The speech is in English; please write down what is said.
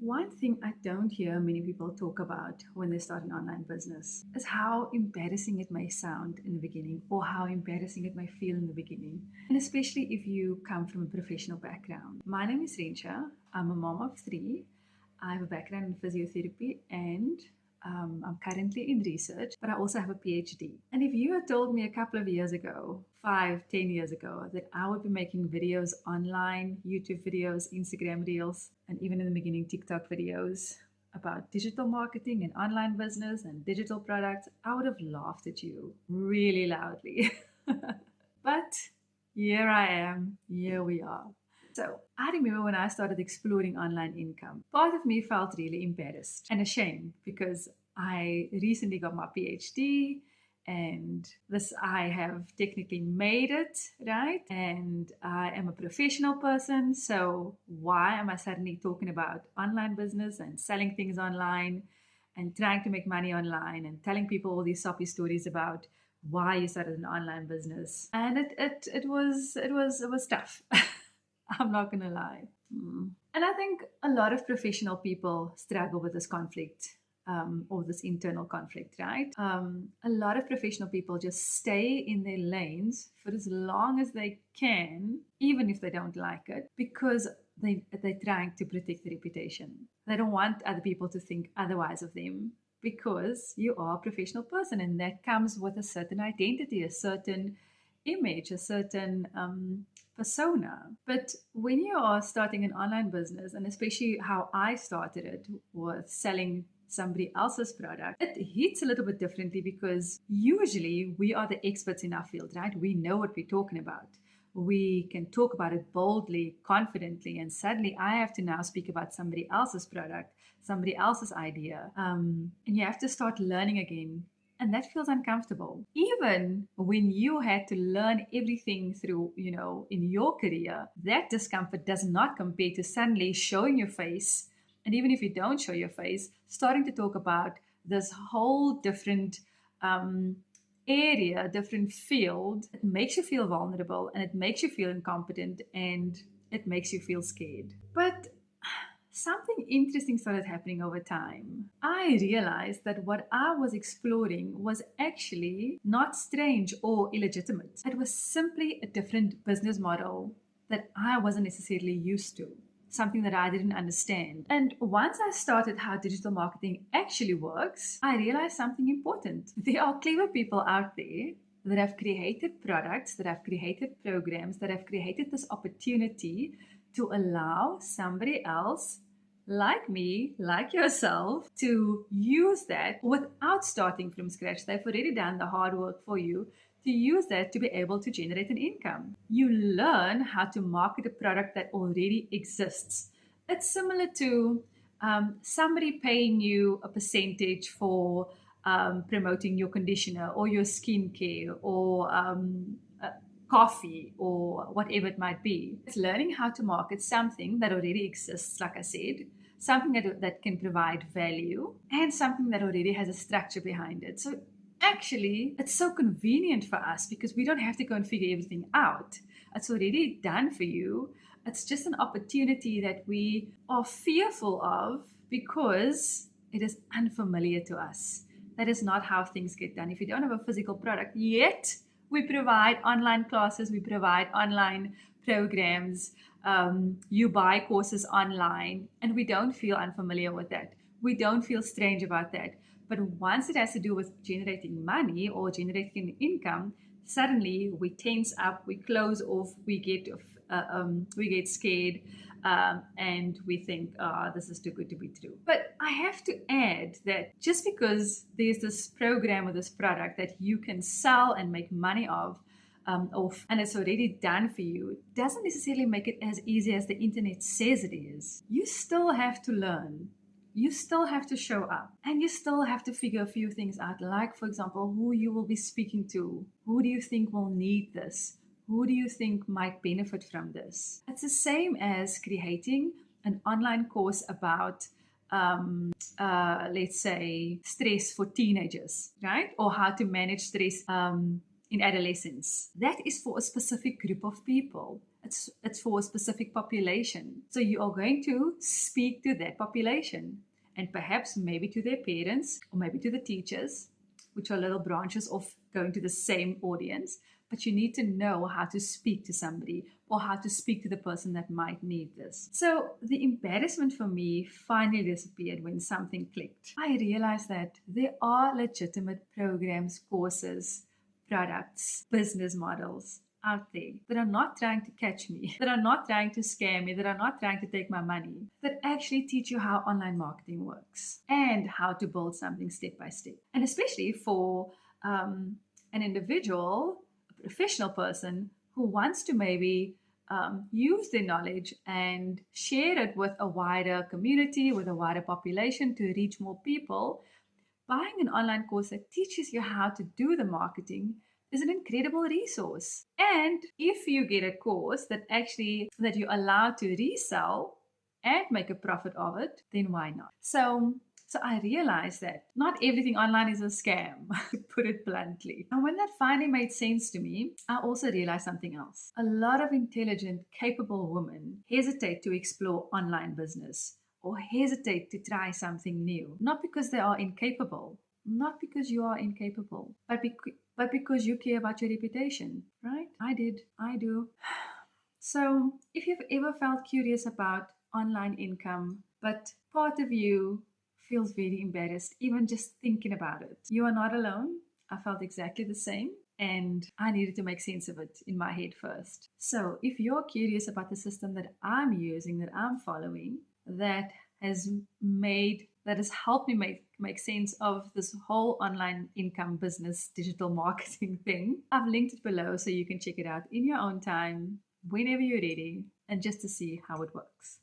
One thing I don't hear many people talk about when they start an online business is how embarrassing it may sound in the beginning or how embarrassing it may feel in the beginning. And especially if you come from a professional background. My name is Rensha. I'm a mom of three. I have a background in physiotherapy and I'm currently in research, but I also have a PhD. And if you had told me a couple of years ago, 5, 10 years ago, that I would be making videos online, YouTube videos, Instagram reels, and even in the beginning, TikTok videos about digital marketing and online business and digital products, I would have laughed at you really loudly. But here I am, here we are. So I remember when I started exploring online income, part of me felt really embarrassed and ashamed because I recently got my PhD and this I have technically made it, right? And I am a professional person. So why am I suddenly talking about online business and selling things online and trying to make money online and telling people all these soppy stories about why you started an online business? And it was tough. I'm not going to lie. And I think a lot of professional people struggle with this conflict or this internal conflict, right? A lot of professional people just stay in their lanes for as long as they can, even if they don't like it, because they're trying to protect their reputation. They don't want other people to think otherwise of them because you are a professional person and that comes with a certain identity, a certain image, a certain persona. But when you are starting an online business, and especially how I started it with selling somebody else's product, it hits a little bit differently because usually we are the experts in our field, right? We know what we're talking about. We can talk about it boldly, confidently, and suddenly I have to now speak about somebody else's product, somebody else's idea. And you have to start learning again, and that feels uncomfortable. Even when you had to learn everything through, in your career, that discomfort does not compare to suddenly showing your face. And even if you don't show your face, starting to talk about this whole different area, different field, it makes you feel vulnerable and it makes you feel incompetent and it makes you feel scared. But something interesting started happening over time. I realized that what I was exploring was actually not strange or illegitimate. It was simply a different business model that I wasn't necessarily used to, something that I didn't understand. And once I started how digital marketing actually works, I realized something important. There are clever people out there that have created products, that have created programs, that have created this opportunity to allow somebody else like me, like yourself, to use that without starting from scratch. They've already done the hard work for you to use that to be able to generate an income. You learn how to market a product that already exists. It's similar to somebody paying you a percentage for promoting your conditioner or your skincare or coffee or whatever it might be. It's learning how to market something that already exists, like I said, something that can provide value and something that already has a structure behind it. So actually, it's so convenient for us because we don't have to go and figure everything out. It's already done for you. It's just an opportunity that we are fearful of because it is unfamiliar to us. That is not how things get done. If you don't have a physical product yet, we provide online classes, we provide online programs, you buy courses online, and we don't feel unfamiliar with that. We don't feel strange about that. But once it has to do with generating money or generating income, suddenly we tense up, we close off, we get scared, and we think, this is too good to be true. But I have to add that just because there's this program or this product that you can sell and make money off, and it's already done for you, doesn't necessarily make it as easy as the internet says it is. You still have to learn. You still have to show up and you still have to figure a few things out, like, for example, who you will be speaking to. Who do you think will need this? Who do you think might benefit from this? It's the same as creating an online course about, let's say, stress for teenagers, right? Or how to manage stress in adolescence. That is for a specific group of people. It's for a specific population. So you are going to speak to that population, and perhaps maybe to their parents or maybe to the teachers, which are little branches of going to the same audience. But you need to know how to speak to somebody or how to speak to the person that might need this. So the embarrassment for me finally disappeared when something clicked. I realized that there are legitimate programs, courses, products, business models out there that are not trying to catch me, that are not trying to scare me, that are not trying to take my money, that actually teach you how online marketing works and how to build something step by step. And especially for an individual, a professional person who wants to maybe use their knowledge and share it with a wider community, with a wider population to reach more people. Buying an online course that teaches you how to do the marketing is an incredible resource. And if you get a course that you're allowed to resell and make a profit of it, then why not? So I realized that not everything online is a scam, to put it bluntly. And when that finally made sense to me, I also realized something else. A lot of intelligent, capable women hesitate to explore online business or hesitate to try something new, not because they are incapable, not because you are incapable, but because you care about your reputation, right? I did. I do. So, if you've ever felt curious about online income, but part of you feels very embarrassed even just thinking about it, you are not alone. I felt exactly the same, and I needed to make sense of it in my head first. So, if you're curious about the system that I'm using, that I'm following, that has helped me make sense of this whole online income business digital marketing thing, I've linked it below so you can check it out in your own time, whenever you're ready, and just to see how it works.